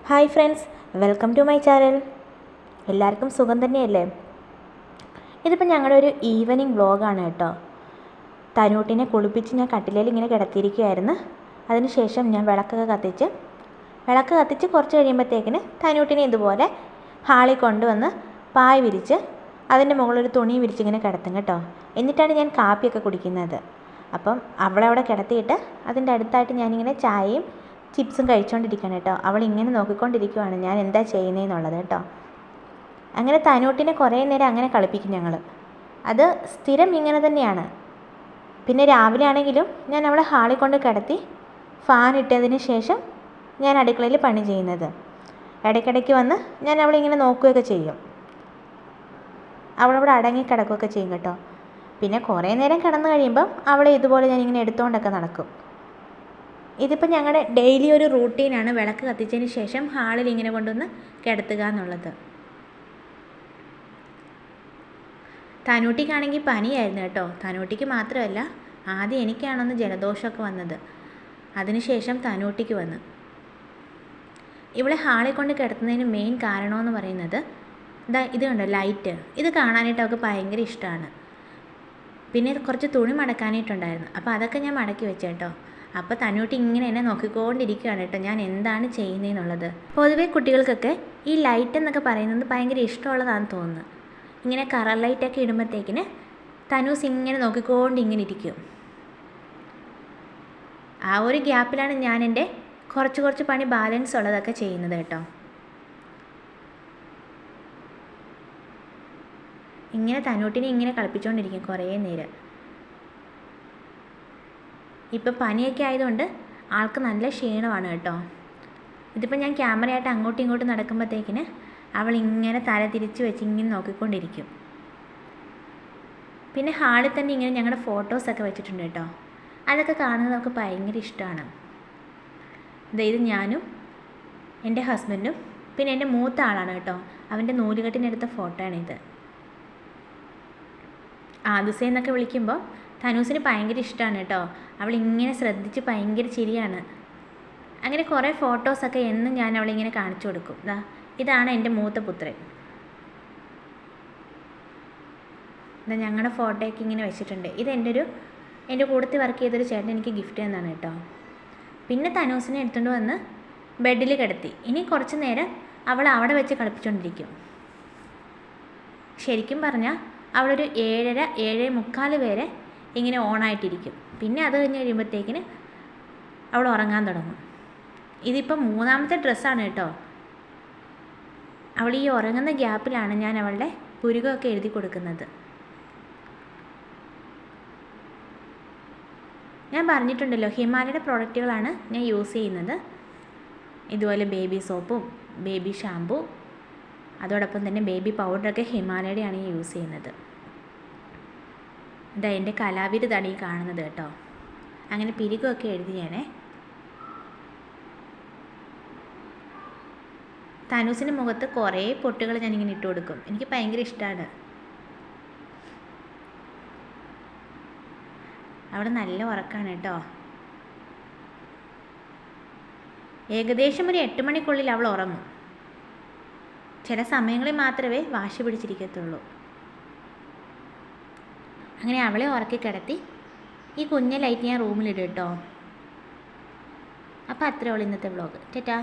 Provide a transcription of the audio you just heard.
Hi friends, welcome to my channel. എല്ലാവർക്കും സുഖം തന്നെയല്ലേ? ഇതിപ്പോൾ ഞങ്ങളുടെ ഒരു ഈവനിങ് വ്ളോഗാണ് കേട്ടോ. തനൂട്ടിനെ കുളിപ്പിച്ച് ഞാൻ കട്ടിലേൽ ഇങ്ങനെ കിടത്തിയിരിക്കുകയായിരുന്നു. അതിനുശേഷം ഞാൻ വിളക്ക് കത്തിച്ച് കുറച്ച് കഴിയുമ്പോഴത്തേക്കിന് തനൂട്ടിനെ ഇതുപോലെ ഹാളിൽ കൊണ്ടുവന്ന് പായ വിരിച്ച് അതിൻ്റെ മുകളിലൊരു തുണി വിരിച്ചിങ്ങനെ കിടത്തും കേട്ടോ. എന്നിട്ടാണ് ഞാൻ കാപ്പിയൊക്കെ കുടിക്കുന്നത്. അപ്പം അവളവിടെ കിടത്തിയിട്ട് അതിൻ്റെ അടുത്തായിട്ട് ഞാനിങ്ങനെ ചായയും ചിപ്സും കഴിച്ചുകൊണ്ടിരിക്കുകയാണ് കേട്ടോ. അവൾ ഇങ്ങനെ നോക്കിക്കൊണ്ടിരിക്കുകയാണ് ഞാൻ എന്താ ചെയ്യുന്നതെന്നുള്ളത് കേട്ടോ. അങ്ങനെ തനൂട്ടിനെ കുറേ നേരം അങ്ങനെ കളിപ്പിക്കും ഞങ്ങൾ. അത് സ്ഥിരം ഇങ്ങനെ തന്നെയാണ്. പിന്നെ രാവിലെ ആണെങ്കിലും ഞാൻ അവളെ ഹാളിൽ കൊണ്ട് കിടത്തി ഫാൻ ഇട്ടതിന് ശേഷം ഞാൻ അടുക്കളയിൽ പണി ചെയ്യുന്നത്. ഇടയ്ക്കിടയ്ക്ക് വന്ന് ഞാൻ അവളിങ്ങനെ നോക്കുകയൊക്കെ ചെയ്യും. അവളവിടെ അടങ്ങി കിടക്കുകയൊക്കെ ചെയ്യും കേട്ടോ. പിന്നെ കുറേ നേരം കിടന്നു കഴിയുമ്പം അവളെ ഇതുപോലെ ഞാനിങ്ങനെ എടുത്തുകൊണ്ടൊക്കെ നടക്കും. ഇതിപ്പോൾ ഞങ്ങളുടെ ഡെയിലി ഒരു റൂട്ടീനാണ്, വിളക്ക് കത്തിച്ചതിന് ശേഷം ഹാളിൽ ഇങ്ങനെ കൊണ്ടുവന്ന് കിടത്തുക എന്നുള്ളത്. തനൂട്ടിക്കാണെങ്കിൽ പനിയായിരുന്നു കേട്ടോ. തനൂട്ടിക്ക് മാത്രമല്ല, ആദ്യം എനിക്കാണൊന്ന് ജലദോഷമൊക്കെ വന്നത്. അതിനുശേഷം തനൂട്ടിക്ക് വന്ന്. ഇവളെ ഹാളിൽ കൊണ്ട് കിടത്തുന്നതിന് മെയിൻ കാരണമെന്ന് പറയുന്നത് ഇത് കണ്ടോ, ലൈറ്റ്. ഇത് കാണാനായിട്ട് അവൾക്ക് ഭയങ്കര ഇഷ്ടമാണ്. പിന്നെ കുറച്ച് തുണി മടക്കാനായിട്ടുണ്ടായിരുന്നു. അപ്പോൾ അതൊക്കെ ഞാൻ മടക്കി വെച്ചേട്ടോ. അപ്പോൾ തനൂട്ടി ഇങ്ങനെ എന്നെ നോക്കിക്കൊണ്ടിരിക്കുകയാണ് കേട്ടോ, ഞാൻ എന്താണ് ചെയ്യുന്നതെന്നുള്ളത്. പൊതുവേ കുട്ടികൾക്കൊക്കെ ഈ ലൈറ്റ് എന്നൊക്കെ പറയുന്നത് ഭയങ്കര ഇഷ്ടമുള്ളതാണെന്ന് തോന്നുന്നു. ഇങ്ങനെ കളർ ലൈറ്റൊക്കെ ഇടുമ്പോഴത്തേക്കിന് തനൂസ് ഇങ്ങനെ നോക്കിക്കൊണ്ട് ഇരിക്കും. ആ ഒരു ഗ്യാപ്പിലാണ് ഞാൻ എൻ്റെ കുറച്ച് പണി ബാലൻസ് ഉള്ളതൊക്കെ ചെയ്യുന്നത് കേട്ടോ. ഇങ്ങനെ തനൂട്ടിനെ ഇങ്ങനെ കളിപ്പിച്ചുകൊണ്ടിരിക്കും കുറേ നേരം. ഇപ്പം പനിയൊക്കെ ആയതുകൊണ്ട് ആൾക്ക് നല്ല ക്ഷീണമാണ് കേട്ടോ. ഇതിപ്പോൾ ഞാൻ ക്യാമറയായിട്ട് അങ്ങോട്ടും ഇങ്ങോട്ടും നടക്കുമ്പോഴത്തേക്കിന് അവൾ ഇങ്ങനെ തല തിരിച്ച് വെച്ച് ഇങ്ങനെ നോക്കിക്കൊണ്ടിരിക്കും. പിന്നെ ഹാളിൽ തന്നെ ഇങ്ങനെ ഞങ്ങളുടെ ഫോട്ടോസൊക്കെ വെച്ചിട്ടുണ്ട് കേട്ടോ. അതൊക്കെ കാണുന്നത് നമുക്ക് ഭയങ്കര ഇഷ്ടമാണ്. ഇത് ഞാനും എൻ്റെ ഹസ്ബൻഡും പിന്നെ എൻ്റെ മൂത്ത ആളാണ് കേട്ടോ. അവൻ്റെ നൂലുകെട്ടിനെടുത്ത ഫോട്ടോ ആണിത്. ആദുസേ എന്നൊക്കെ വിളിക്കുമ്പോൾ തനൂസിന് ഭയങ്കര ഇഷ്ടമാണ് കേട്ടോ. അവളിങ്ങനെ ശ്രദ്ധിച്ച് ഭയങ്കര ചിരിയാണ്. അങ്ങനെ കുറേ ഫോട്ടോസൊക്കെ എന്നും ഞാൻ അവളിങ്ങനെ കാണിച്ചു കൊടുക്കും. ഇതാണ് എൻ്റെ മൂത്ത പുത്രൻ. ഞങ്ങളുടെ ഫോട്ടോയൊക്കെ ഇങ്ങനെ വെച്ചിട്ടുണ്ട്. ഇത് എൻ്റെ കൂടത്തിൽ വർക്ക് ചെയ്തൊരു ചേട്ടൻ എനിക്ക് ഗിഫ്റ്റ് തന്നതാണ് കേട്ടോ. പിന്നെ തനൂസിനെ എടുത്തുകൊണ്ട് വന്ന് ബെഡിൽ കിടത്തി. ഇനി കുറച്ച് നേരം അവൾ അവിടെ വെച്ച് കളിപ്പിച്ചുകൊണ്ടിരിക്കും. ശരിക്കും പറഞ്ഞാൽ അവളൊരു 7:30, 7:45 വരെ ഇങ്ങനെ ഓണായിട്ടിരിക്കും. പിന്നെ അത് കഴിഞ്ഞ് കഴിയുമ്പോഴത്തേക്കിന് അവൾ ഉറങ്ങാൻ തുടങ്ങും. ഇതിപ്പം 3ാമത്തെ ഡ്രസ്സാണ് കേട്ടോ. അവൾ ഈ ഉറങ്ങുന്ന ഗ്യാപ്പിലാണ് ഞാൻ അവളുടെ പുരുകമൊക്കെ എഴുതി കൊടുക്കുന്നത്. ഞാൻ പറഞ്ഞിട്ടുണ്ടല്ലോ, ഹിമാലയുടെ പ്രോഡക്റ്റുകളാണ് ഞാൻ യൂസ് ചെയ്യുന്നത്. ഇതുപോലെ ബേബി സോപ്പും ബേബി ഷാമ്പു, അതോടൊപ്പം തന്നെ ബേബി പൗഡറൊക്കെ ഹിമാലയുടെയാണ് ഞാൻ യൂസ് ചെയ്യുന്നത്. എൻ്റെ കലാവിരുതാണ് ഈ കാണുന്നത് കേട്ടോ. അങ്ങനെ പിരികൊക്കെ എഴുതി ഞാനേ. തനൂസിൻ്റെ മുഖത്ത് കുറേ പൊട്ടുകൾ ഞാനിങ്ങനെ ഇട്ട് കൊടുക്കും. എനിക്ക് ഭയങ്കര ഇഷ്ടമാണ്. അവിടെ നല്ല ഉറക്കമാണ് കേട്ടോ. ഏകദേശം ഒരു 8 മണിക്കുള്ളിൽ അവൾ ഉറങ്ങും. ചില സമയങ്ങളിൽ മാത്രമേ വാശി പിടിച്ചിരിക്കത്തുള്ളൂ. അങ്ങനെ അവളെ ഉറക്കി കിടത്തി ഈ കുഞ്ഞ ലൈറ്റ് ഞാൻ റൂമിലിടും കേട്ടോ. അപ്പോൾ അത്രേ ഉള്ളൂ ഇന്നത്തെ വ്ളോഗ്. ടാറ്റാ.